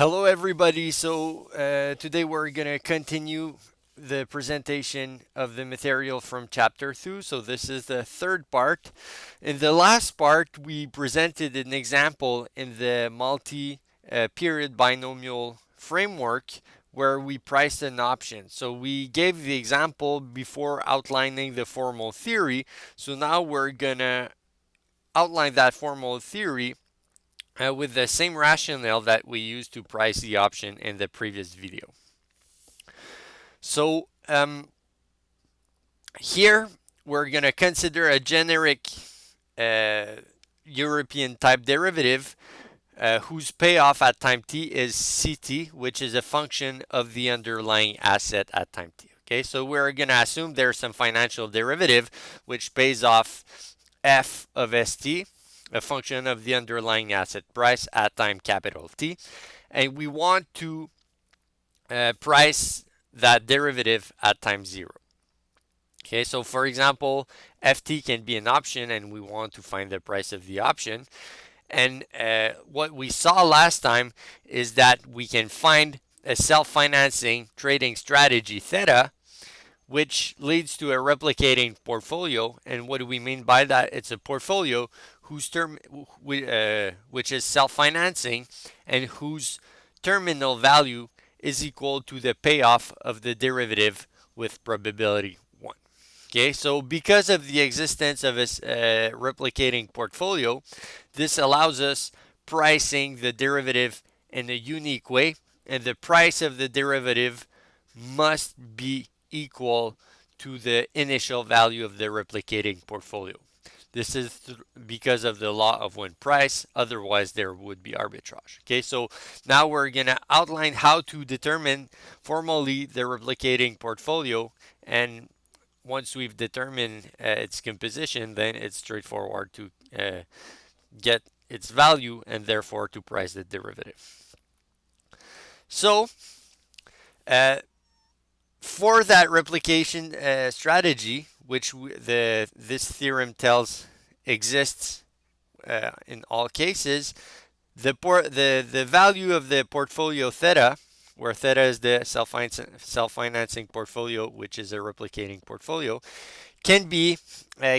Hello everybody. Today we're going to continue the presentation of the material from chapter 2. So this is the third part. In the last part we presented an example in the multi-period binomial framework where we priced an option. So we gave the example before outlining the formal theory. So now we're going to outline that formal theory with the same rationale that we used to price the option in the previous video. So here we're going to consider a generic European type derivative whose payoff at time t is Ct, which is a function of the underlying asset at time t. Okay, so we're going to assume there's some financial derivative which pays off f of st, a function of the underlying asset price at time capital T, and we want to price that derivative at time 0. Okay, so for example, ft can be an option and we want to find the price of the option. And what we saw last time is that we can find a self-financing trading strategy theta, which leads to a replicating portfolio. And what do we mean by that? It's a portfolio whose which is self-financing and whose terminal value is equal to the payoff of the derivative with probability 1. Okay, so because of the existence of a replicating portfolio, this allows us pricing the derivative in a unique way, and the price of the derivative must be equal to the initial value of the replicating portfolio. This is because of the law of one price, otherwise there would be arbitrage. Okay, so now we're going to outline how to determine formally the replicating portfolio, and once we've determined its composition, then it's straightforward to get its value and therefore to price the derivative. So for that replication strategy, which this theorem tells exists in all cases, the value of the portfolio theta, where theta is the self-financing portfolio, which is a replicating portfolio, can be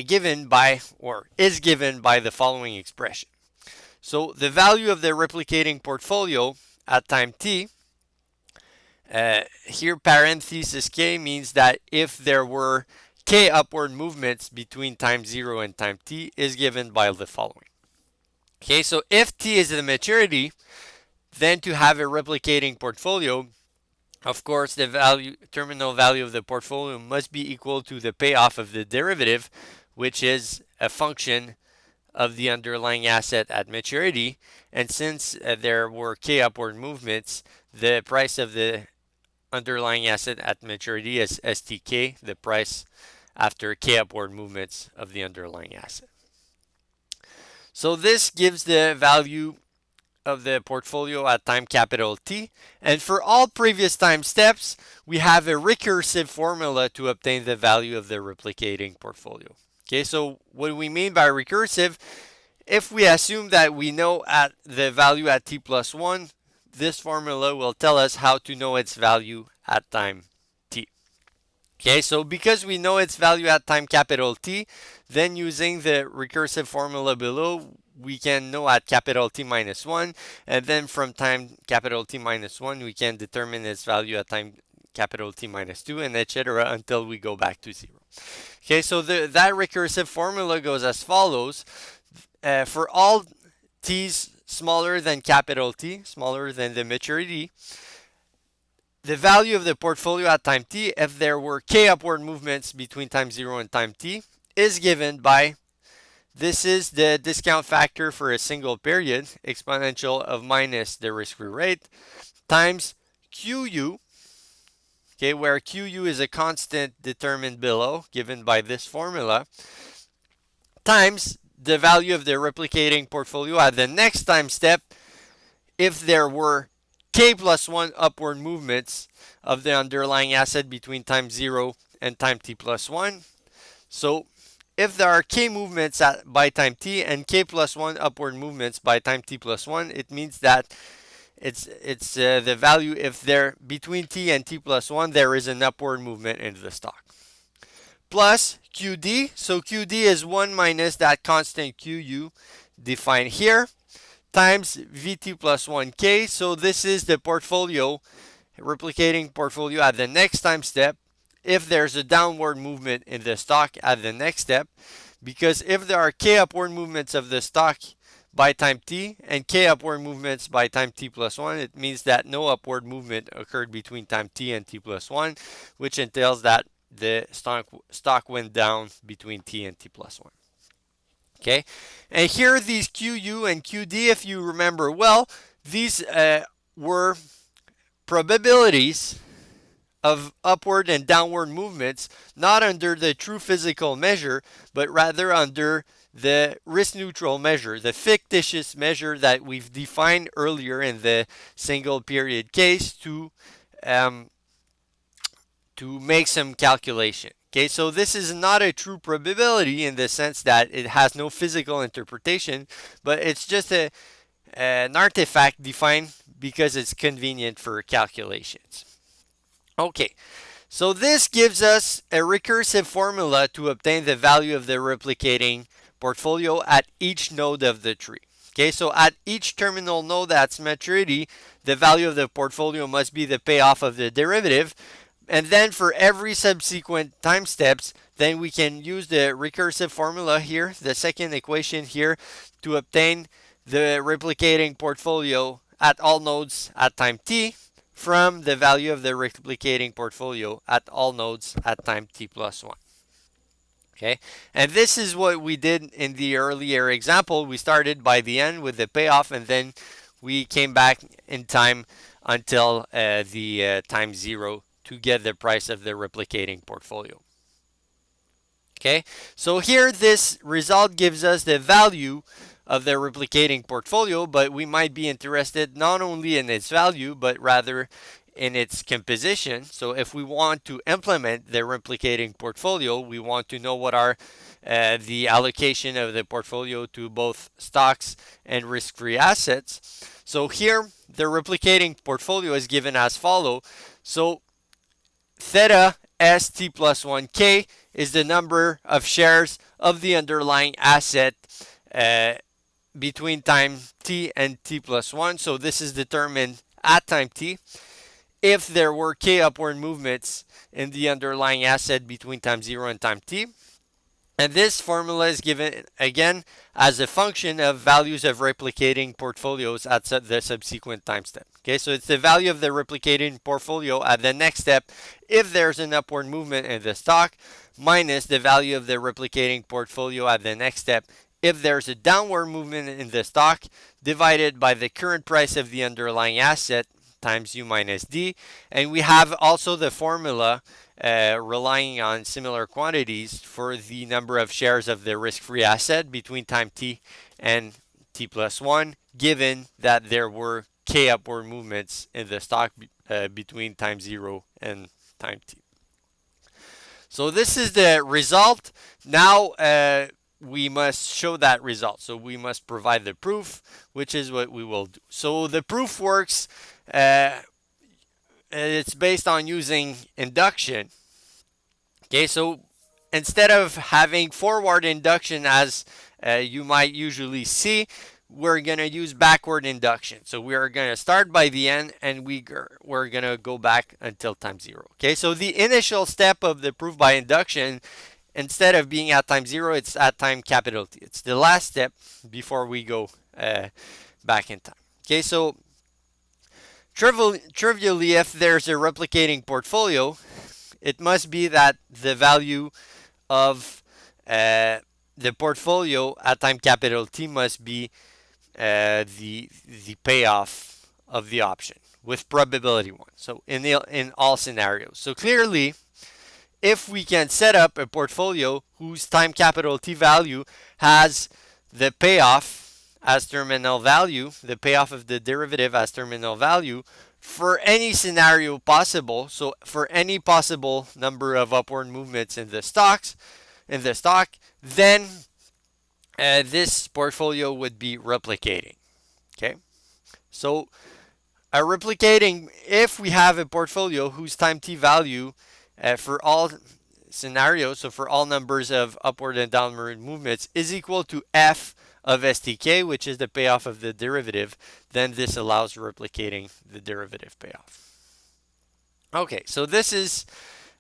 given by, or is given by, the following expression. So the value of the replicating portfolio at time t, here parenthesis k means that if there were k upward movements between time 0 and time t, is given by the following. Okay, so if t is the maturity, then to have a replicating portfolio, of course, the terminal value of the portfolio must be equal to the payoff of the derivative, which is a function of the underlying asset at maturity. And since there were k upward movements, the price of the underlying asset at maturity is STK, the price after k upward movements of the underlying asset. So this gives the value of the portfolio at time capital T. And for all previous time steps, we have a recursive formula to obtain the value of the replicating portfolio. Okay, so what do we mean by recursive? If we assume that we know at the value at t plus 1, this formula will tell us how to know its value at time t. Okay, so because we know its value at time capital T, then using the recursive formula below, we can know at capital T minus 1, and then from time capital T minus 1, we can determine its value at time capital T minus 2, and etc. until we go back to 0. Okay, so that recursive formula goes as follows. For all t's smaller than capital T, smaller than the maturity, the value of the portfolio at time t, if there were k upward movements between time 0 and time t, is given by, this is the discount factor for a single period, exponential of minus the risk-free rate, times QU, okay, where QU is a constant determined below, given by this formula, times the value of the replicating portfolio at the next time step if there were k plus 1 upward movements of the underlying asset between time 0 and time t plus 1. So if there are k movements by time t and k plus 1 upward movements by time t plus 1, it means that it's the value if there between t and t plus 1 there is an upward movement in the stock. Plus QD, so QD is 1 minus that constant QU defined here, times VT plus 1K. So this is the portfolio, replicating portfolio at the next time step if there's a downward movement in the stock at the next step, because if there are K upward movements of the stock by time T and K upward movements by time T plus 1, it means that no upward movement occurred between time T and T plus 1, which entails that the stock went down between T and T plus 1. Okay, and here these QU and QD, if you remember well, these were probabilities of upward and downward movements, not under the true physical measure, but rather under the risk neutral measure, the fictitious measure that we've defined earlier in the single period case to make some calculation. Okay, so this is not a true probability in the sense that it has no physical interpretation, but it's just an artifact defined because it's convenient for calculations. Okay, so this gives us a recursive formula to obtain the value of the replicating portfolio at each node of the tree. Okay, so at each terminal node at maturity, the value of the portfolio must be the payoff of the derivative. And then for every subsequent time steps, then we can use the recursive formula here, the second equation here, to obtain the replicating portfolio at all nodes at time t from the value of the replicating portfolio at all nodes at time t plus 1. Okay, and this is what we did in the earlier example. We started by the end with the payoff, and then we came back in time until the time 0 to get the price of the replicating portfolio. Okay, so here this result gives us the value of the replicating portfolio, but we might be interested not only in its value, but rather in its composition. So if we want to implement the replicating portfolio, we want to know what are the allocation of the portfolio to both stocks and risk-free assets. So here the replicating portfolio is given as follow. So theta st plus 1k is the number of shares of the underlying asset between time t and t plus 1. So this is determined at time t if there were k upward movements in the underlying asset between time 0 and time t. And this formula is given again as a function of values of replicating portfolios at the subsequent time step. Okay, so it's the value of the replicating portfolio at the next step if there's an upward movement in the stock, minus the value of the replicating portfolio at the next step if there's a downward movement in the stock, divided by the current price of the underlying asset times u minus d. And we have also the formula relying on similar quantities for the number of shares of the risk-free asset between time t and t plus 1, given that there were k upward movements in the stock between time 0 and time t. So this is the result. Now we must show that result. So we must provide the proof, which is what we will do. So the proof works. It's based on using induction. Okay, so instead of having forward induction as you might usually see, we're going to use backward induction. So we are going to start by the end and we're going to go back until time 0. Okay, so the initial step of the proof by induction, instead of being at time 0, it's at time capital T. It's the last step before we go back in time. Okay, so trivially, if there's a replicating portfolio, it must be that the value of the portfolio at time capital T must be the payoff of the option with probability 1. So in all scenarios. So clearly, if we can set up a portfolio whose time capital T value has the payoff as terminal value, the payoff of the derivative as terminal value for any scenario possible, so for any possible number of upward movements in the stock, then this portfolio would be replicating. Okay, so replicating, if we have a portfolio whose time t value for all scenarios, so for all numbers of upward and downward movements, is equal to f of stk, which is the payoff of the derivative, then this allows replicating the derivative payoff. Okay, so this is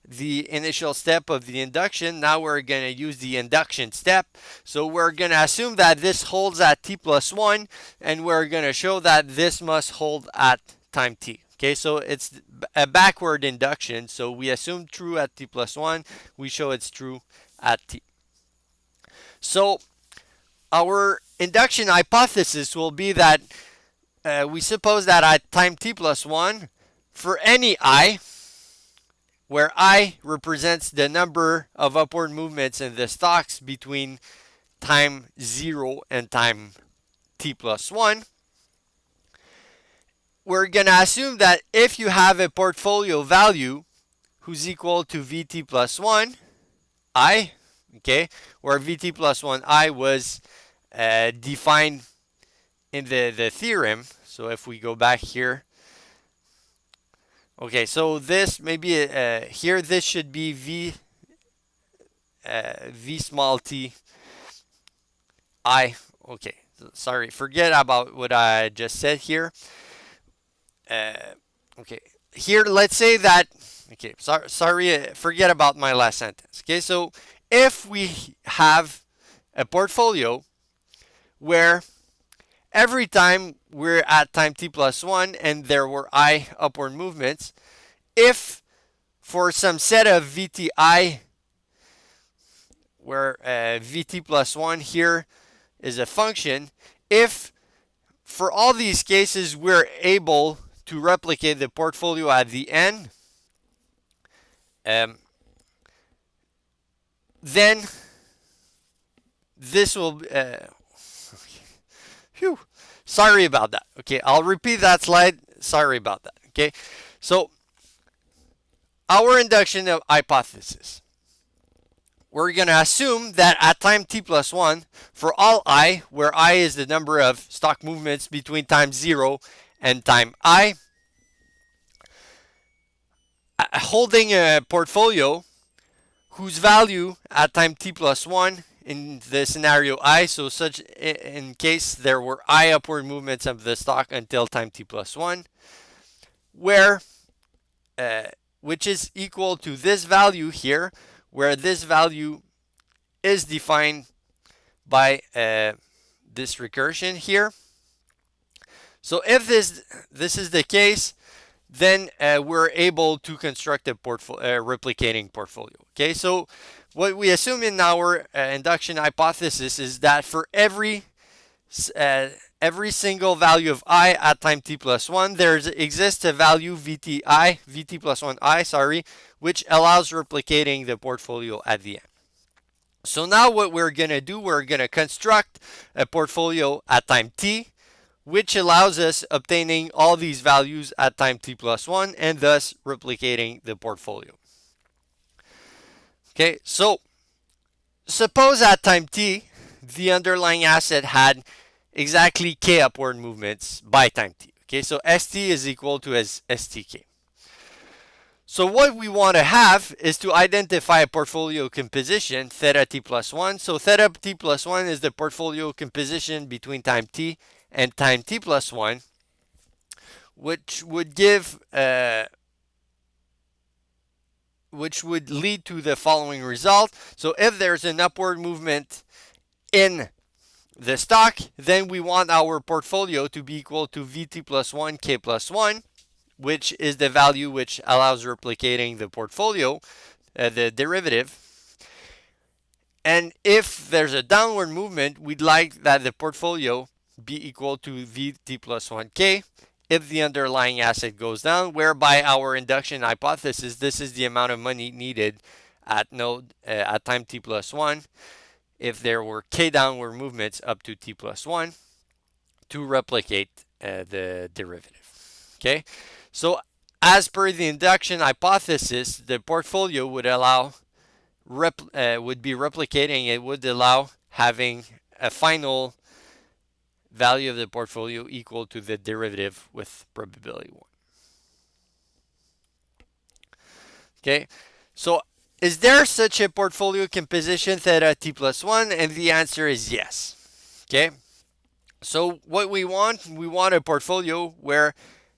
the initial step of the induction. Now we're going to use the induction step. So we're going to assume that this holds at t plus 1, and we're going to show that this must hold at time t. Okay, so it's a backward induction. So we assume true at t plus 1. We show it's true at t. So our induction hypothesis will be that we suppose that at time t plus 1, for any I, where I represents the number of upward movements in the stocks between time 0 and time t plus 1, we're going to assume that if you have a portfolio value who's equal to vt plus 1 I, okay, where vt plus 1 I was defined in the theorem. So if we go back here, okay, so this maybe here this should be v small t I. Okay, sorry, forget about what I just said here. Okay, here let's say that, okay, sorry, forget about my last sentence. Okay, so if we have a portfolio where every time we're at time t plus 1 and there were I upward movements, if for some set of vti, where vt plus 1 here is a function, if for all these cases we're able to replicate the portfolio at the end, then this will phew, sorry about that. Okay, I'll repeat that slide. Sorry about that. Okay, so our induction of hypothesis, we're going to assume that at time t plus 1, for all I, where I is the number of stock movements between time 0 and time I, holding a portfolio whose value at time t plus 1 in the scenario I, so such in case there were I upward movements of the stock until time t plus 1, where which is equal to this value here, where this value is defined by this recursion here. So if this is the case, then we're able to construct a replicating portfolio. Okay, so what we assume in our induction hypothesis is that for every single value of I at time t plus 1, there exists a value vt plus 1 I, sorry, which allows replicating the portfolio at the end. So now what we're going to do, we're going to construct a portfolio at time t, which allows us obtaining all these values at time t plus 1 and thus replicating the portfolio. Okay, so suppose at time t, the underlying asset had exactly k upward movements by time t. Okay, so st is equal to stk. So what we want to have is to identify a portfolio composition, theta t plus 1. So theta t plus 1 is the portfolio composition between time t and time t plus 1, which would give which would lead to the following result. So if there's an upward movement in the stock, then we want our portfolio to be equal to vt plus 1 k plus 1, which is the value which allows replicating the portfolio, the derivative. And if there's a downward movement, we'd like that the portfolio be equal to vt plus 1k if the underlying asset goes down, whereby our induction hypothesis, this is the amount of money needed at node at time t plus 1 if there were k downward movements up to t plus 1 to replicate the derivative. Okay, so as per the induction hypothesis, the portfolio would allow would be replicating. It would allow having a final value of the portfolio equal to the derivative with probability 1. Okay, so is there such a portfolio composition theta t plus 1? And the answer is yes. Okay, so what we want a portfolio where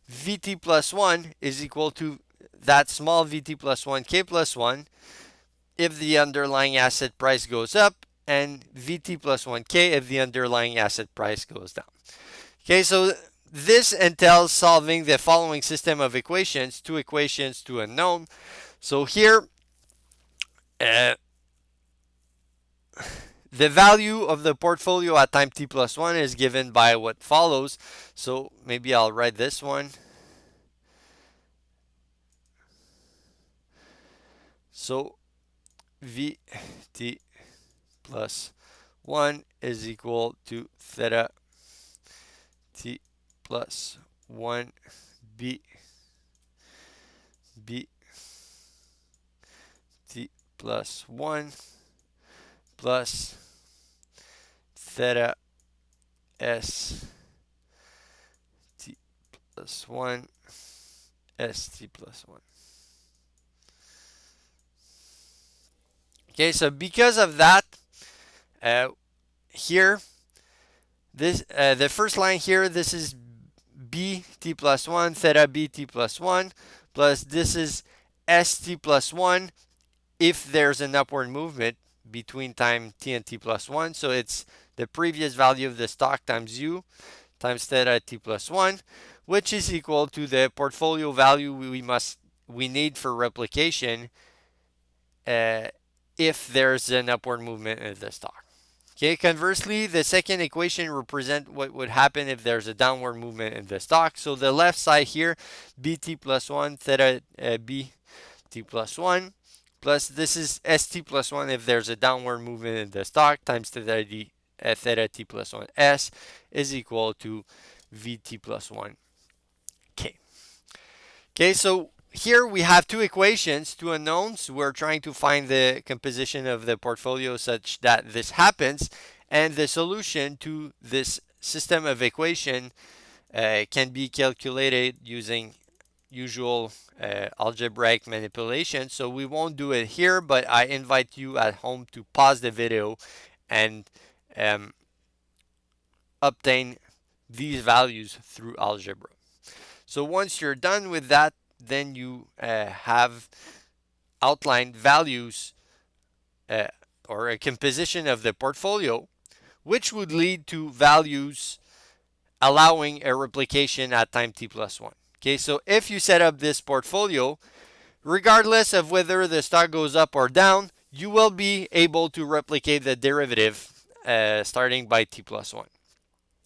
Vt plus 1 is equal to that small Vt plus 1 k plus 1 if the underlying asset price goes up, and Vt plus 1k if the underlying asset price goes down. Okay, so this entails solving the following system of equations, two equations to unknown. So here, the value of the portfolio at time t plus 1 is given by what follows. So maybe I'll write this one. So Vt plus 1 is equal to theta t plus 1 b t plus 1 plus theta s t plus 1 st plus 1. Okay, so because of that, here, this the first line here, this is b t plus 1, theta b t plus 1, plus this is st plus 1 if there's an upward movement between time t and t plus 1. So it's the previous value of the stock times u times theta t plus 1, which is equal to the portfolio value we need for replication if there's an upward movement in the stock. Okay, conversely, the second equation represents what would happen if there's a downward movement in the stock. So the left side here, bt plus 1, theta bt plus 1, plus this is st plus 1 if there's a downward movement in the stock, times theta t plus 1 s is equal to vt plus 1 k. Okay, so here we have two equations, two unknowns. We're trying to find the composition of the portfolio such that this happens, and the solution to this system of equation can be calculated using usual algebraic manipulation. So we won't do it here, but I invite you at home to pause the video and obtain these values through algebra. So once you're done with that, then you have outlined values or a composition of the portfolio, which would lead to values allowing a replication at time t plus 1. Okay, so if you set up this portfolio, regardless of whether the stock goes up or down, you will be able to replicate the derivative starting by t plus 1.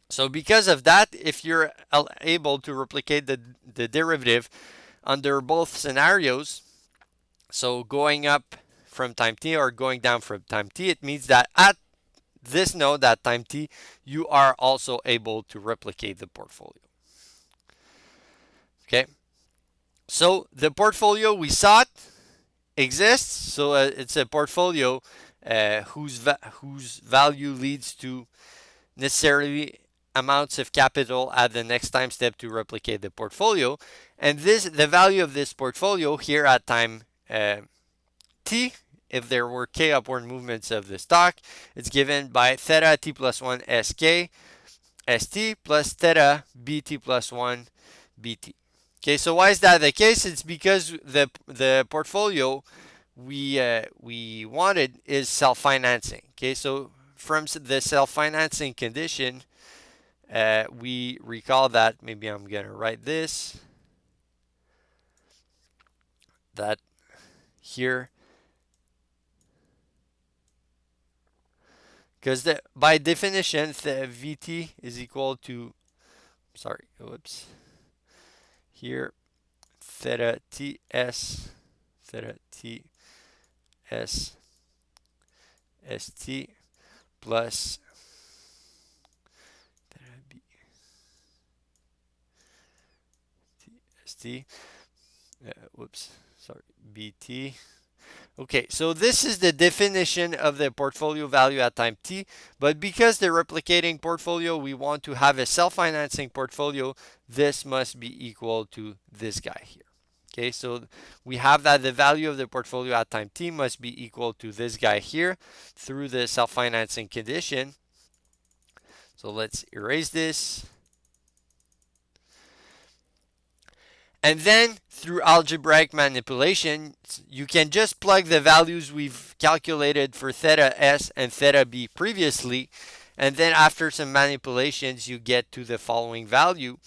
So because of that, if you're able to replicate the derivative under both scenarios, so going up from time t or going down from time t, it means that at this node at time t, you are also able to replicate the portfolio. Okay, so the portfolio we sought exists. So it's a portfolio whose value leads to necessarily amounts of capital at the next time step to replicate the portfolio. And the value of this portfolio here at time t, if there were k upward movements of the stock, it's given by theta t plus 1 sk st plus theta bt plus 1 bt. Okay, so why is that the case? It's because the portfolio we wanted is self-financing. Okay, so from the self-financing condition, we recall that, maybe I'm gonna write this, that here, because by definition the Vt is equal to, sorry, whoops, here theta ts st plus st, whoops, sorry, bt. Okay, so this is the definition of the portfolio value at time t, but because the replicating portfolio, we want to have a self-financing portfolio, this must be equal to this guy here. Okay, so we have that the value of the portfolio at time t must be equal to this guy here through the self-financing condition. So let's erase this. And then through algebraic manipulation, you can just plug the values we've calculated for theta s and theta b previously. And then after some manipulations, you get to the following value,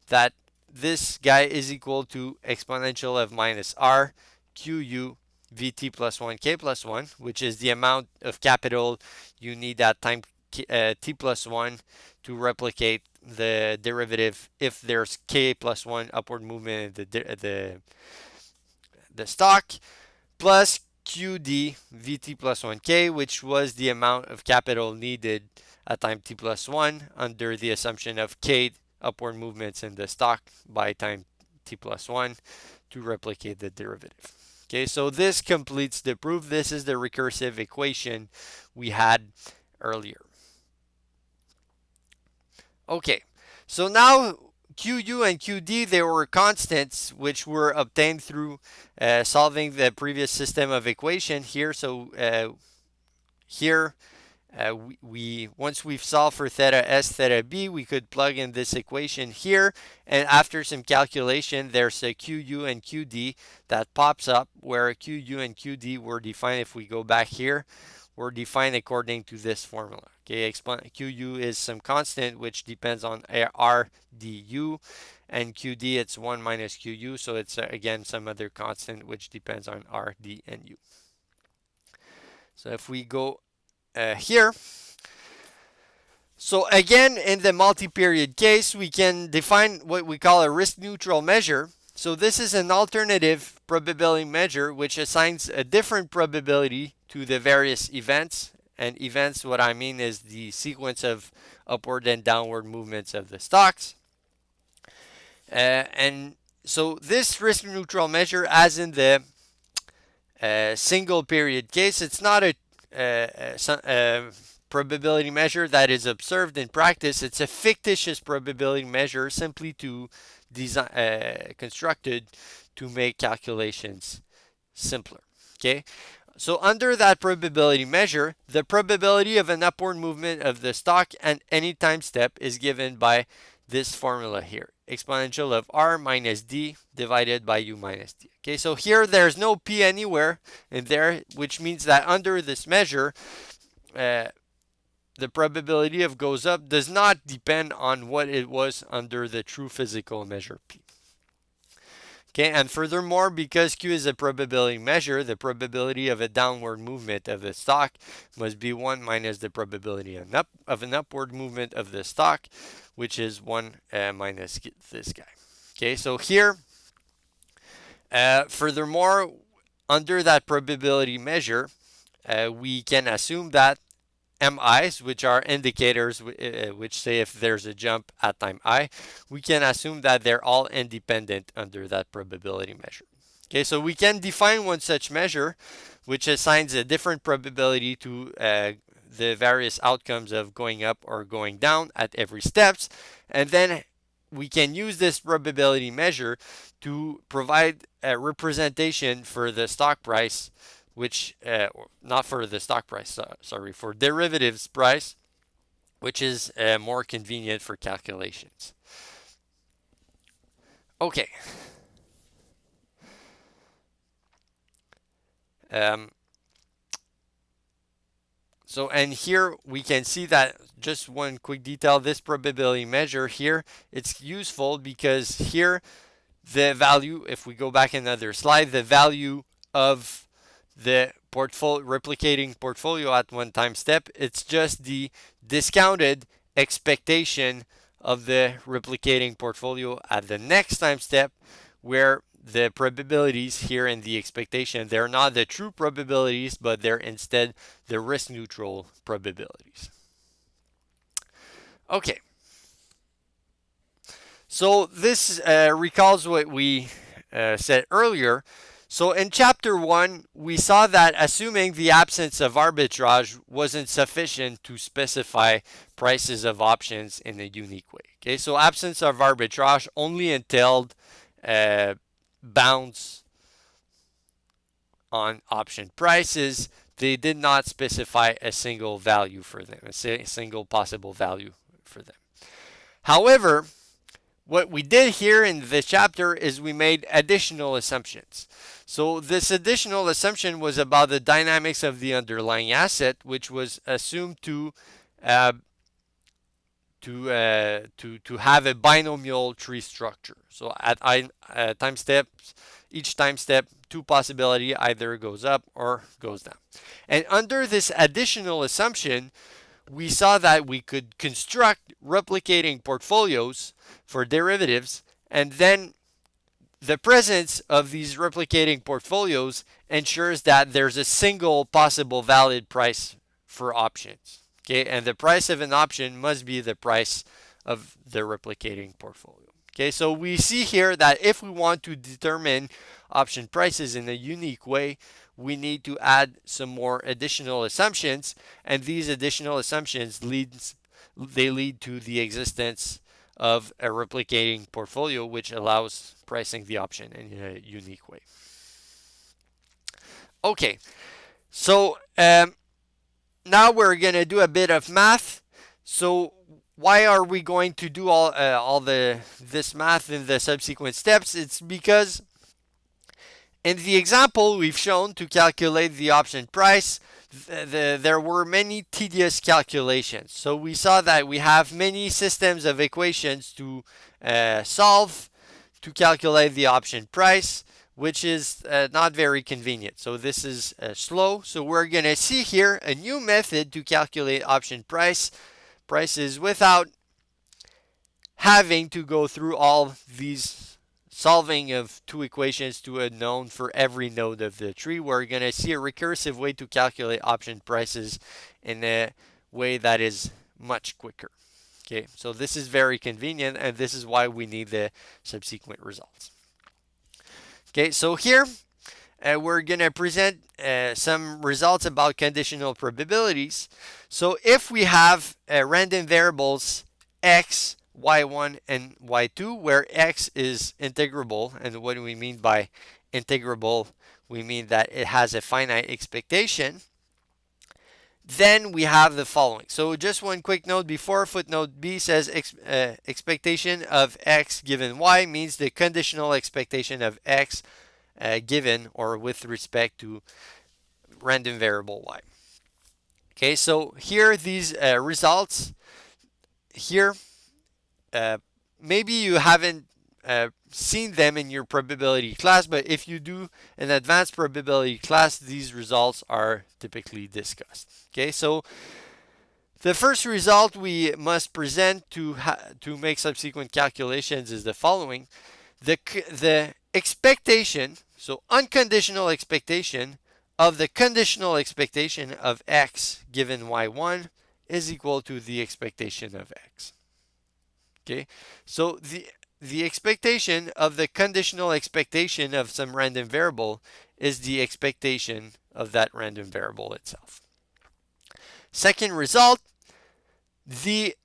that this guy is equal to exponential of minus r qu vt plus 1 k plus 1, which is the amount of capital you need at time t plus 1 to replicate the derivative if there's k plus 1 upward movement in the stock, plus qd vt plus 1k, which was the amount of capital needed at time t plus 1 under the assumption of k upward movements in the stock by time t plus 1 to replicate the derivative. Okay, so this completes the proof. This is the recursive equation we had earlier. Okay, so now QU and QD, they were constants which were obtained through solving the previous system of equation here. So here we once we've solved for theta s, theta b, we could plug in this equation here, and after some calculation, there's a QU and QD that pops up, where QU and QD were defined. If we go back here, were defined according to this formula. Okay, QU is some constant which depends on R du, and QD it's 1 minus QU, so it's again some other constant which depends on R, D, and U. So if we go here, so again in the multi-period case, we can define what we call a risk-neutral measure. So this is an alternative probability measure which assigns a different probability to the various events. And events, what I mean is the sequence of upward and downward movements of the stocks. And so this risk neutral measure, as in the single period case, it's not a probability measure that is observed in practice. It's a fictitious probability measure simply to constructed to make calculations simpler. Okay. So under that probability measure, the probability of an upward movement of the stock at any time step is given by this formula here. Exponential of r minus d divided by u minus d. Okay, so here there's no p anywhere in there, which means that under this measure, the probability of goes up does not depend on what it was under the true physical measure p. Okay, and furthermore, because Q is a probability measure, the probability of a downward movement of the stock must be 1 minus the probability of an upward movement of the stock, which is 1 minus this guy. Okay, so here, furthermore, under that probability measure, we can assume that MIs, which are indicators which say if there's a jump at time I, we can assume that they're all independent under that probability measure. Okay, so we can define one such measure which assigns a different probability to the various outcomes of going up or going down at every steps, and then we can use this probability measure to provide a representation for the stock price, which not for the stock price, sorry, for derivatives price, which is more convenient for calculations. Okay. So, and here we can see that, just one quick detail, this probability measure here, it's useful because here the value, if we go back another slide, the value of the replicating portfolio at one time step, it's just the discounted expectation of the replicating portfolio at the next time step, where the probabilities here in the expectation, they're not the true probabilities, but they're instead the risk neutral probabilities. Okay. So this recalls what we said earlier. So in chapter 1, we saw that assuming the absence of arbitrage wasn't sufficient to specify prices of options in a unique way. Okay, so absence of arbitrage only entailed bounds on option prices. They did not specify a single value for them, a single possible value for them. However, what we did here in this chapter is we made additional assumptions. So this additional assumption was about the dynamics of the underlying asset, which was assumed to have a binomial tree structure. So at time steps, each time step, two possibility either goes up or goes down. And under this additional assumption, we saw that we could construct replicating portfolios for derivatives, and then the presence of these replicating portfolios ensures that there's a single possible valid price for options. Okay, and the price of an option must be the price of the replicating portfolio. Okay, so we see here that if we want to determine option prices in a unique way, we need to add some more additional assumptions, and these additional assumptions lead to the existence of a replicating portfolio, which allows pricing the option in a unique way. Okay, so now we're going to do a bit of math. So why are we going to do all this math in the subsequent steps? It's because in the example we've shown to calculate the option price, there were many tedious calculations. So we saw that we have many systems of equations to solve to calculate the option price, which is not very convenient. So this is slow. So we're going to see here a new method to calculate option prices without having to go through all these solving of two equations to a known for every node of the tree. We're going to see a recursive way to calculate option prices in a way that is much quicker. Okay, so this is very convenient, and this is why we need the subsequent results. Okay, so here we're going to present some results about conditional probabilities. So if we have random variables x, y1 and y2, where x is integrable, and what do we mean by integrable? We mean that it has a finite expectation. Then we have the following. So just one quick note before, footnote B says expectation of x given y means the conditional expectation of x given or with respect to random variable y. Okay, so here these results here. Maybe you haven't seen them in your probability class, but if you do an advanced probability class, these results are typically discussed. Okay, so the first result we must present to make subsequent calculations is the following. The expectation, so unconditional expectation of the conditional expectation of x given y1 is equal to the expectation of x. Okay, so the expectation of the conditional expectation of some random variable is the expectation of that random variable itself. Second result, the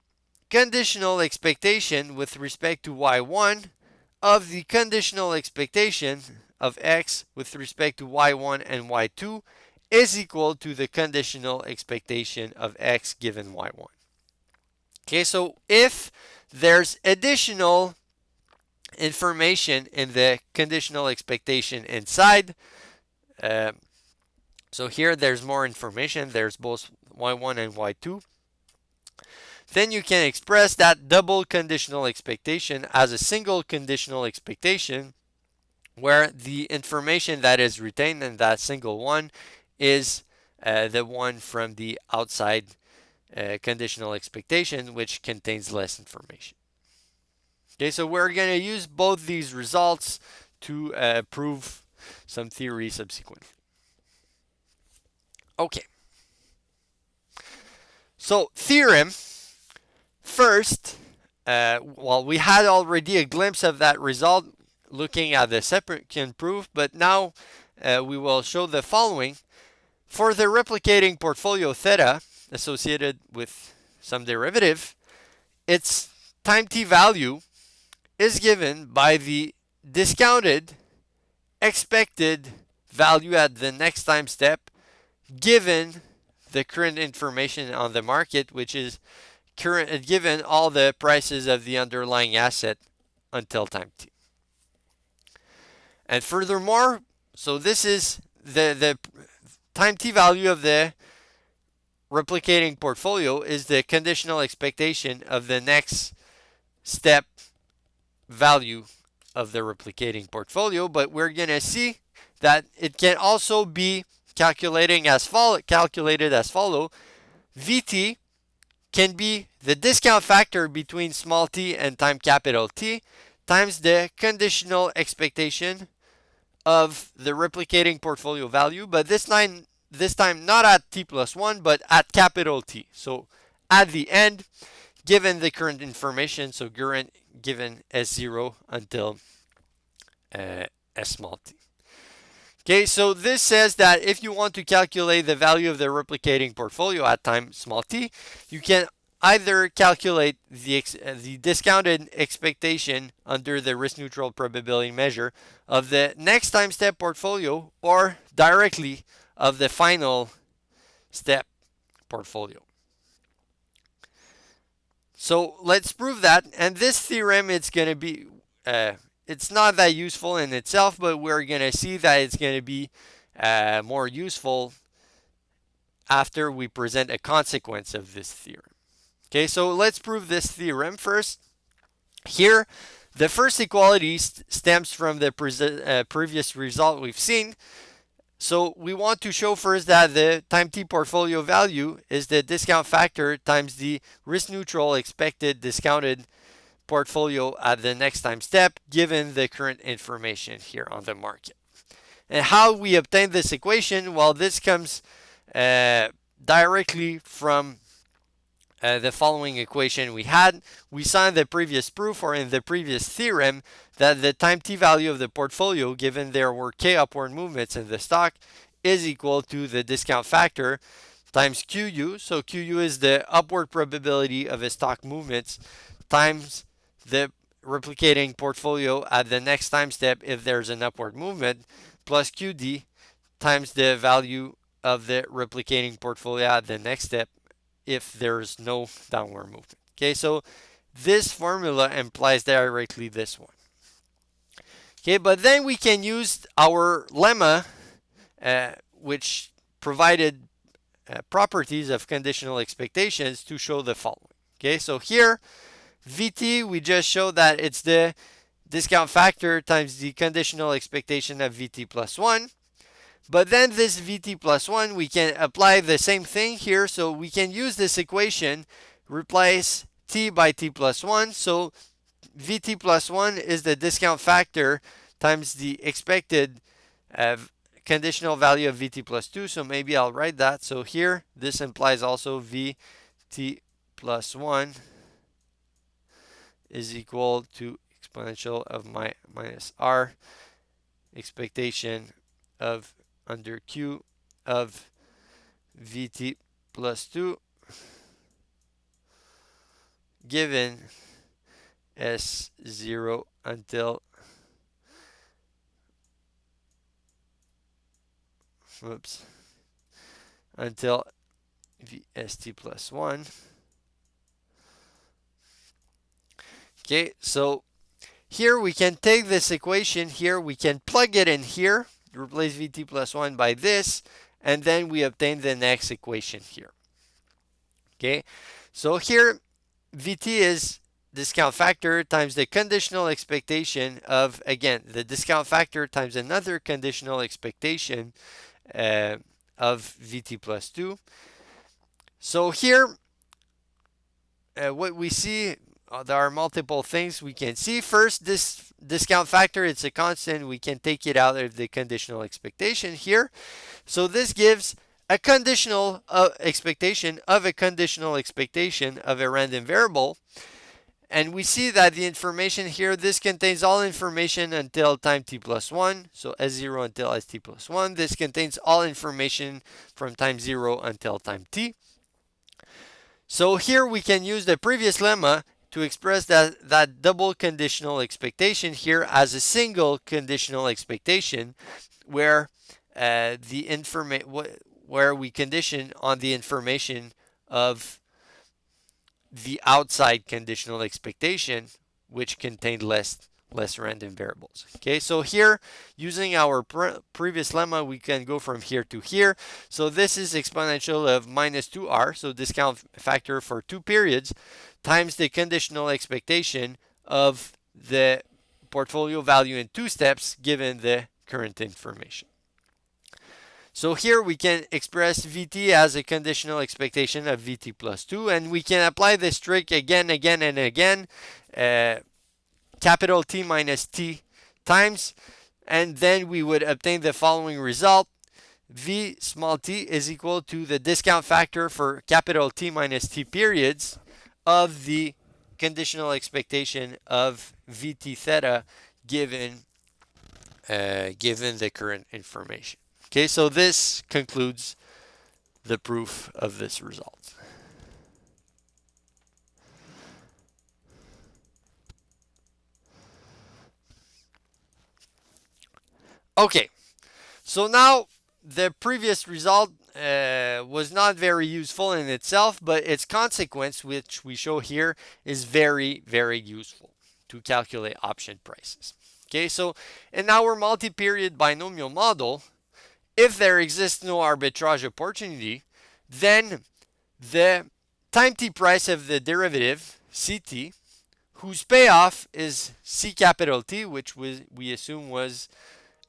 conditional expectation with respect to y1 of the conditional expectation of x with respect to y1 and y2 is equal to the conditional expectation of x given y1. Okay, so if there's additional information in the conditional expectation inside, so here there's more information, there's both y1 and y2, then you can express that double conditional expectation as a single conditional expectation where the information that is retained in that single one is the one from the outside conditional expectation, which contains less information. Okay, so we're going to use both these results to prove some theory subsequently. Okay. So theorem, first, well, we had already a glimpse of that result. looking at the second proof, but now we will show the following. For the replicating portfolio theta associated with some derivative, its time t value is given by the discounted expected value at the next time step given the current information on the market, which is current given all the prices of the underlying asset until time t. And furthermore, so this is the time t value of the replicating portfolio is the conditional expectation of the next step value of the replicating portfolio, but we're going to see that it can also be calculated as follow. Vt can be the discount factor between small t and time capital T times the conditional expectation of the replicating portfolio value, but this time not at t plus 1, but at capital T. So at the end, given the current information, so given S0 until S small t. Okay, so this says that if you want to calculate the value of the replicating portfolio at time small t, you can either calculate the discounted expectation under the risk-neutral probability measure of the next time step portfolio or directly of the final step portfolio. So let's prove that, and this theorem, it's going to be it's not that useful in itself, but we're going to see that it's going to be more useful after we present a consequence of this theorem. Okay, so let's prove this theorem first. Here, the first equality stems from the previous result we've seen. So we want to show first that the time t portfolio value is the discount factor times the risk-neutral expected discounted portfolio at the next time step given the current information here on the market. And how we obtain this equation? Well, this comes directly from the following equation we had. We saw in the previous proof or in the previous theorem that the time t value of the portfolio, given there were k upward movements in the stock, is equal to the discount factor times QU. So QU is the upward probability of a stock movements times the replicating portfolio at the next time step if there's an upward movement, plus QD times the value of the replicating portfolio at the next step if there's no downward movement. Okay, so this formula implies directly this one. Okay, but then we can use our lemma, which provided properties of conditional expectations to show the following. Okay, so here, Vt, we just showed that it's the discount factor times the conditional expectation of Vt plus 1. But then this Vt plus 1, we can apply the same thing here. So we can use this equation, replace t by t plus 1. So Vt plus 1 is the discount factor times the expected conditional value of Vt plus 2. So maybe I'll write that. So here, this implies also Vt plus 1 is equal to exponential of minus r expectation of under Q of Vt plus 2 given S0 until Vst plus 1. Okay, so here we can take this equation here, we can plug it in here, replace Vt plus 1 by this, and then we obtain the next equation here. Okay, so here Vt is discount factor times the conditional expectation of, again, the discount factor times another conditional expectation of Vt plus 2. So here, what we see, there are multiple things we can see. First, this discount factor, it's a constant. We can take it out of the conditional expectation here. So this gives a conditional expectation of a conditional expectation of a random variable. And we see that the information here, this contains all information until time t plus 1. So S0 until st plus 1. This contains all information from time 0 until time t. So here we can use the previous lemma to express that double conditional expectation here as a single conditional expectation where where we condition on the information of the outside conditional expectation, which contained less random variables. Okay, so here, using our previous lemma, we can go from here to here. So this is exponential of minus 2r, so discount factor for 2 periods, times the conditional expectation of the portfolio value in 2 steps given the current information. So here we can express Vt as a conditional expectation of Vt plus 2, and we can apply this trick again, and again, capital T minus T times, and then we would obtain the following result. V small t is equal to the discount factor for capital T minus T periods of the conditional expectation of Vt theta given the current information. Okay, so this concludes the proof of this result. Okay, so now the previous result was not very useful in itself, but its consequence, which we show here, is very, very useful to calculate option prices. Okay, so in our multi-period binomial model, if there exists no arbitrage opportunity, then the time t price of the derivative, Ct, whose payoff is C capital T, which we assume was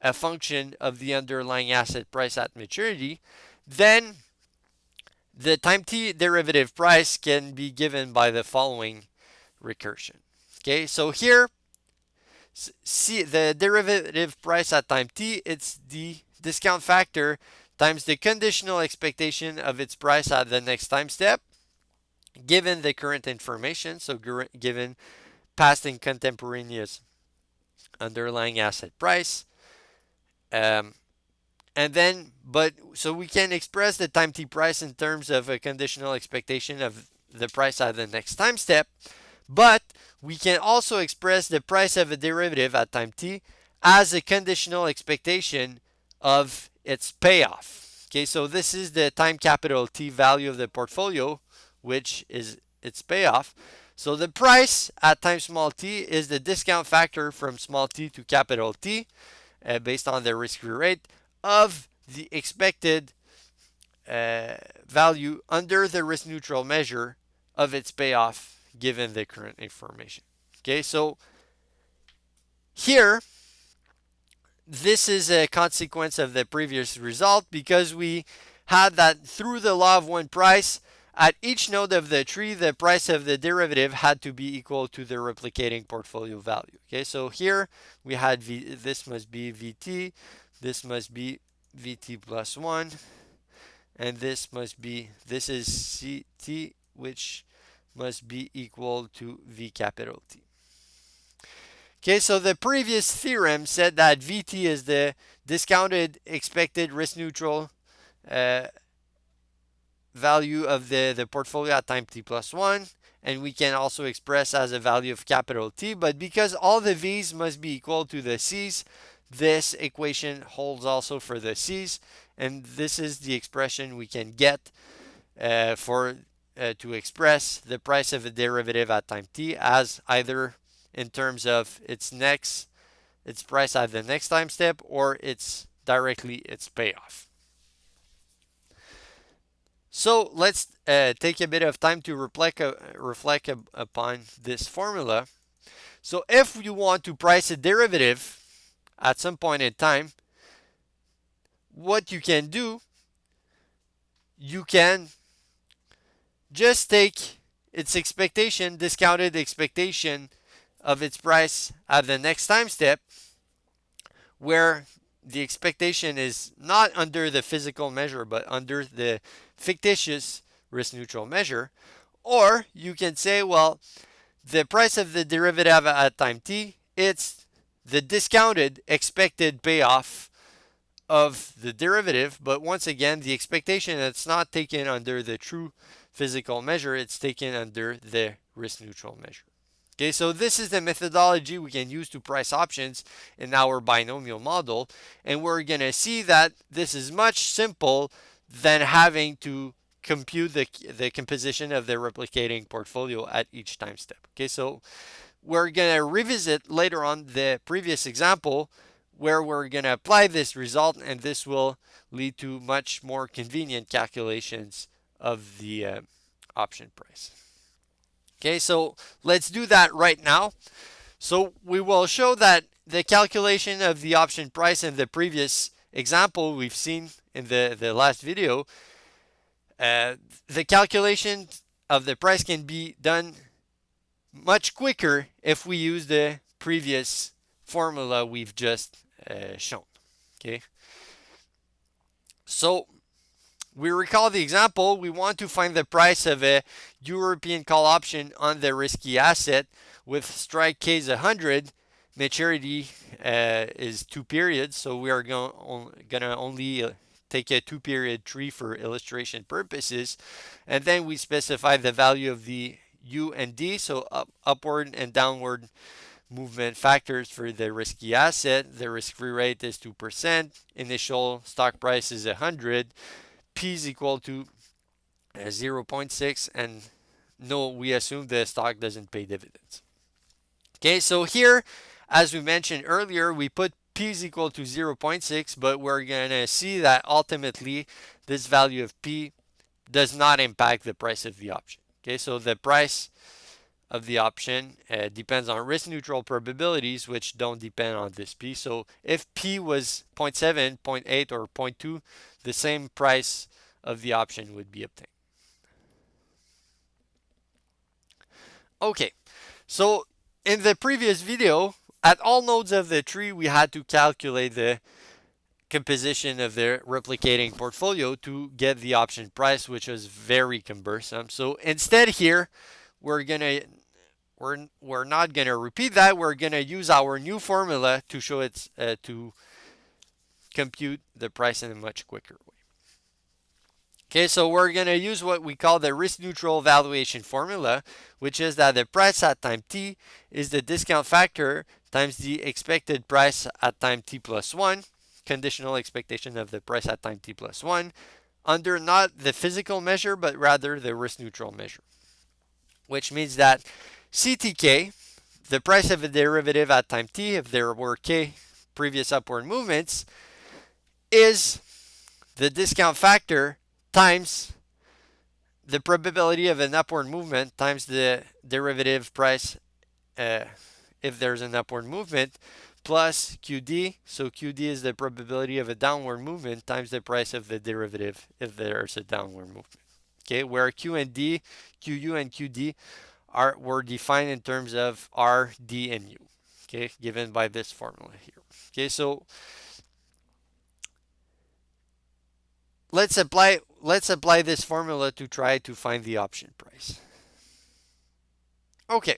a function of the underlying asset price at maturity, then the time t derivative price can be given by the following recursion. Okay, so here, see the derivative price at time t, it's the discount factor times the conditional expectation of its price at the next time step, given the current information, so given past and contemporaneous underlying asset price. And then, so we can express the time t price in terms of a conditional expectation of the price at the next time step, but we can also express the price of a derivative at time t as a conditional expectation of its payoff. Okay, so this is the time capital T value of the portfolio, which is its payoff. So the price at time small t is the discount factor from small t to capital T, based on the risk-free rate of the expected value under the risk-neutral measure of its payoff given the current information. Okay, so here, this is a consequence of the previous result because we had that through the law of one price, at each node of the tree, the price of the derivative had to be equal to the replicating portfolio value. Okay, so here we had this must be Vt, this must be Vt plus 1, and this is Ct, which must be equal to V capital T. Okay, so the previous theorem said that Vt is the discounted expected risk neutral value of the portfolio at time t plus 1, and we can also express as a value of capital T, but because all the V's must be equal to the C's, this equation holds also for the C's, and this is the expression we can get to express the price of a derivative at time t as either in terms of its price at the next time step, or it's directly its payoff. So let's take a bit of time to reflect upon this formula. So if you want to price a derivative at some point in time, what you can do, you can just take its expectation, discounted expectation of its price at the next time step, where the expectation is not under the physical measure but under the fictitious risk neutral measure. Or you can say, well, the price of the derivative at time t, it's the discounted expected payoff of the derivative, but once again, the expectation that's not taken under the true physical measure, it's taken under the risk neutral measure. Okay, so this is the methodology we can use to price options in our binomial model, and we're going to see that this is much simple than having to compute the composition of the replicating portfolio at each time step. Okay, so we're going to revisit later on the previous example where we're going to apply this result, and this will lead to much more convenient calculations of the option price. Okay, so let's do that right now. So we will show that the calculation of the option price in the previous example we've seen in the last video, the calculation of the price can be done much quicker if we use the previous formula we've just shown. Okay, so we recall the example. We want to find the price of a European call option on the risky asset with strike case 100. Maturity is 2 periods, so we are gonna only take a 2-period tree for illustration purposes, and then we specify the value of the U and D, so upward and downward movement factors for the risky asset. The risk-free rate is 2%. Initial stock price is 100. P is equal to 0.6, and no, we assume the stock doesn't pay dividends. Okay, so here, as we mentioned earlier, we put P is equal to 0.6, but we're going to see that ultimately this value of P does not impact the price of the option. Okay, so the price of the option depends on risk neutral probabilities, which don't depend on this P. So if P was 0.7, 0.8, or 0.2, the same price of the option would be obtained. Okay, so in the previous video, at all nodes of the tree, we had to calculate the composition of the replicating portfolio to get the option price, which was very cumbersome. So instead here, we're not gonna repeat that. We're gonna use our new formula to show it to compute the price in a much quicker way. Okay, so we're gonna use what we call the risk neutral valuation formula, which is that the price at time t is the discount factor times the expected price at time t plus 1, conditional expectation of the price at time t plus 1, under not the physical measure, but rather the risk neutral measure. Which means that CTK, the price of a derivative at time t, if there were k previous upward movements, is the discount factor times the probability of an upward movement times the derivative price if there's an upward movement, plus QD. So QD is the probability of a downward movement times the price of the derivative if there's a downward movement. Okay, where Q and D, QU and QD were defined in terms of R, D, and U. Okay, given by this formula here. Okay, so let's apply this formula to try to find the option price. Okay.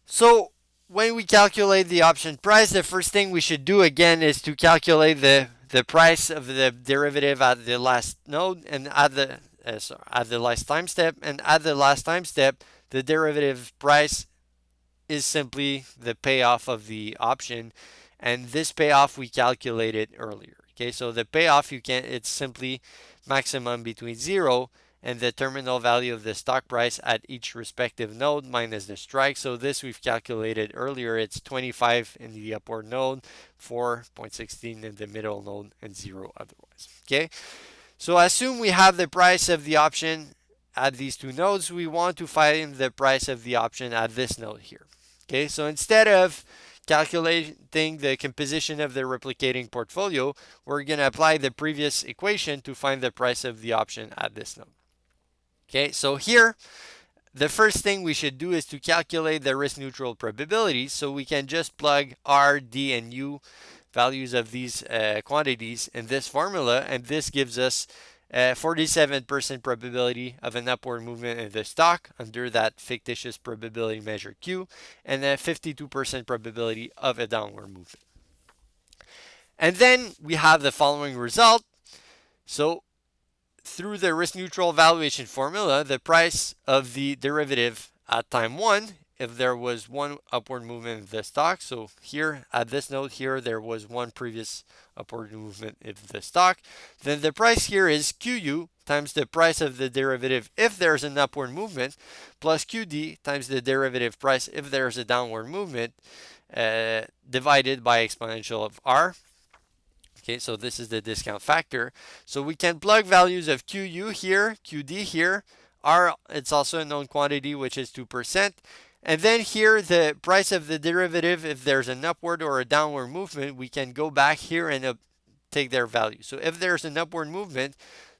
So when we calculate the option price, the first thing we should do again is to calculate the price of the derivative at the last node and at the last time step. And at the last time step, the derivative price is simply the payoff of the option, and this payoff we calculated earlier. Okay, so the payoff it's simply maximum between 0 and the terminal value of the stock price at each respective node minus the strike. So this we've calculated earlier. It's 25 in the upward node, 4.16 in the middle node, and 0 otherwise. Okay, so assume we have the price of the option at these two nodes. We want to find the price of the option at this node here. Okay, so instead of calculating the composition of the replicating portfolio, we're going to apply the previous equation to find the price of the option at this node. Okay, so here, the first thing we should do is to calculate the risk neutral probabilities. So we can just plug R, D, and U values of these quantities in this formula, and this gives us 47% probability of an upward movement in the stock under that fictitious probability measure Q, and a 52% probability of a downward movement. And then we have the following result. So through the risk neutral valuation formula, the price of the derivative at time 1, if there was one upward movement in the stock, so here at this node here there was one previous upward movement in the stock, then the price here is QU times the price of the derivative if there's an upward movement, plus QD times the derivative price if there's a downward movement, divided by exponential of R. Okay, so this is the discount factor. So we can plug values of QU here, QD here. R, it's also a known quantity, which is 2%. And then here, the price of the derivative, if there's an upward or a downward movement, we can go back here and take their value. So if there's an upward movement,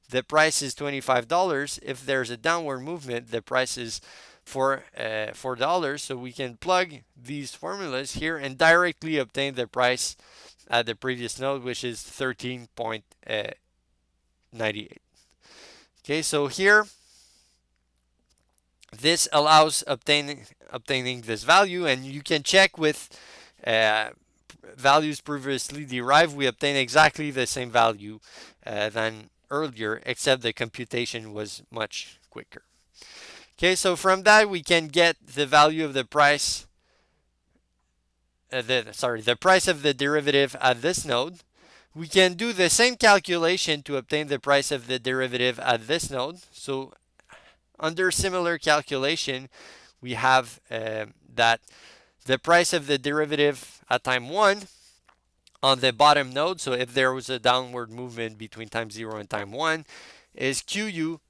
the price is $25. If there's a downward movement, the price is $4. So we can plug these formulas here and directly obtain the price at the previous node, which is 13.98. Okay, so here this allows obtaining this value, and you can check with values previously derived. We obtain exactly the same value than earlier, except the computation was much quicker. Okay, so from that we can get the value of the price. The price of the derivative at this node. We can do the same calculation to obtain the price of the derivative at this node. So under similar calculation, we have that the price of the derivative at time 1 on the bottom node, so if there was a downward movement between time 0 and time 1, is QU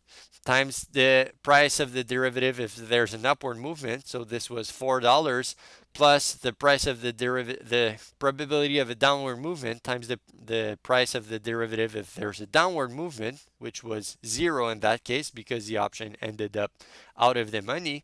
times the price of the derivative if there's an upward movement. So this was $4 plus the price of the derivative, the probability of a downward movement times the price of the derivative if there's a downward movement, which was 0 in that case because the option ended up out of the money,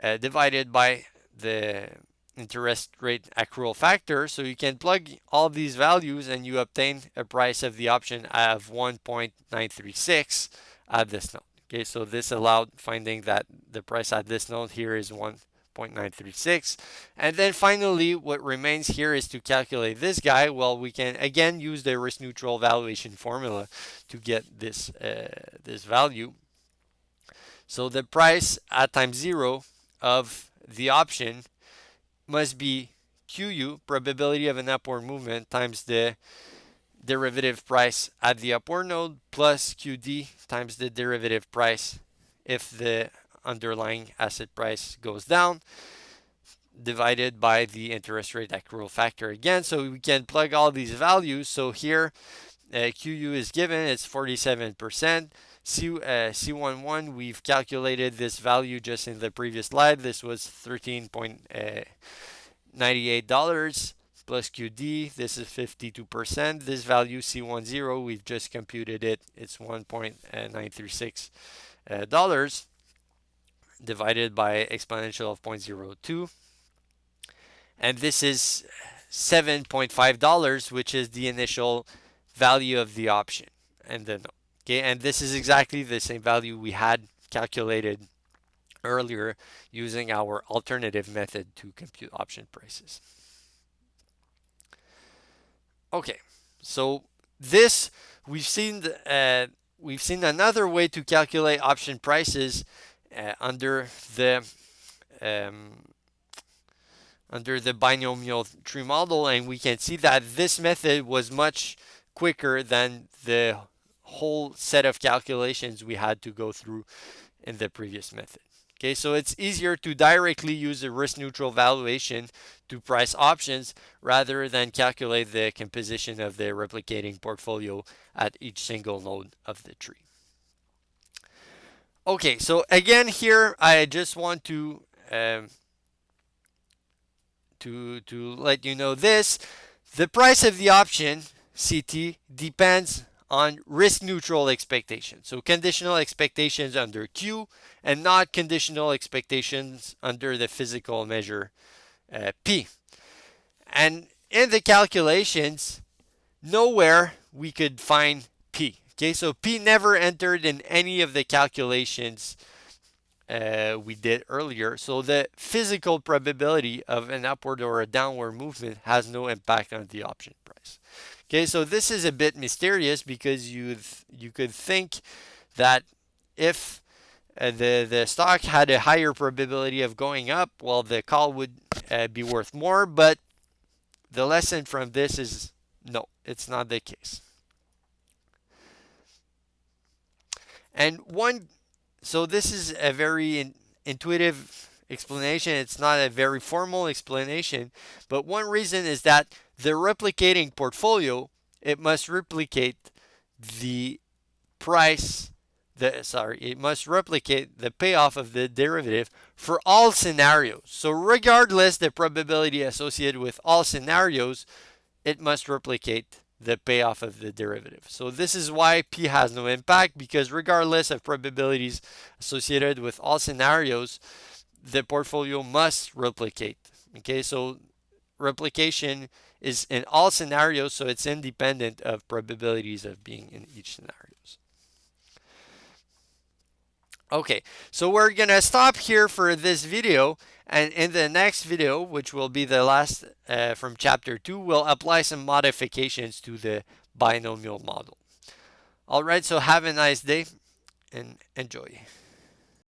divided by the interest rate accrual factor. So you can plug all these values and you obtain a price of the option of 1.936 at this node. Okay, so this allowed finding that the price at this node here is 1.936. And then finally, what remains here is to calculate this guy. Well, we can again use the risk neutral valuation formula to get this value. So the price at time 0 of the option must be QU, probability of an upward movement, times the derivative price at the upward node, plus QD times the derivative price if the underlying asset price goes down, divided by the interest rate accrual factor again. So we can plug all these values. So here QU is given, it's 47%. C11, we've calculated this value just in the previous slide. This was $13.98 plus QD. This is 52%. This value C10, we've just computed it. It's $1.936 divided by exponential of 0.02. And this is $7.5, which is the initial value of the option and the note. Okay, and this is exactly the same value we had calculated earlier using our alternative method to compute option prices. Okay, so this we've seen another way to calculate option prices under the binomial tree model, and we can see that this method was much quicker than the whole set of calculations we had to go through in the previous method. Okay, so it's easier to directly use a risk neutral valuation to price options rather than calculate the composition of the replicating portfolio at each single node of the tree. Okay, so again here I just want to let you know this. The price of the option CT depends on risk neutral expectations. So conditional expectations under Q and not conditional expectations under the physical measure P. And in the calculations, nowhere we could find P. Okay, so P never entered in any of the calculations we did earlier. So the physical probability of an upward or a downward movement has no impact on the option price. Okay, so this is a bit mysterious because you could think that if the stock had a higher probability of going up, well, the call would be worth more. But the lesson from this is no, it's not the case. And so this is a very intuitive explanation. It's not a very formal explanation, but one reason is that the replicating portfolio, it must replicate the price, it must replicate the payoff of the derivative for all scenarios. So regardless the probability associated with all scenarios, it must replicate the payoff of the derivative. So this is why P has no impact, because regardless of probabilities associated with all scenarios, the portfolio must replicate. Okay, so replication is in all scenarios, so it's independent of probabilities of being in each scenarios. Okay, so we're gonna stop here for this video, and in the next video, which will be the last from chapter 2, we'll apply some modifications to the binomial model. All right, so have a nice day and enjoy.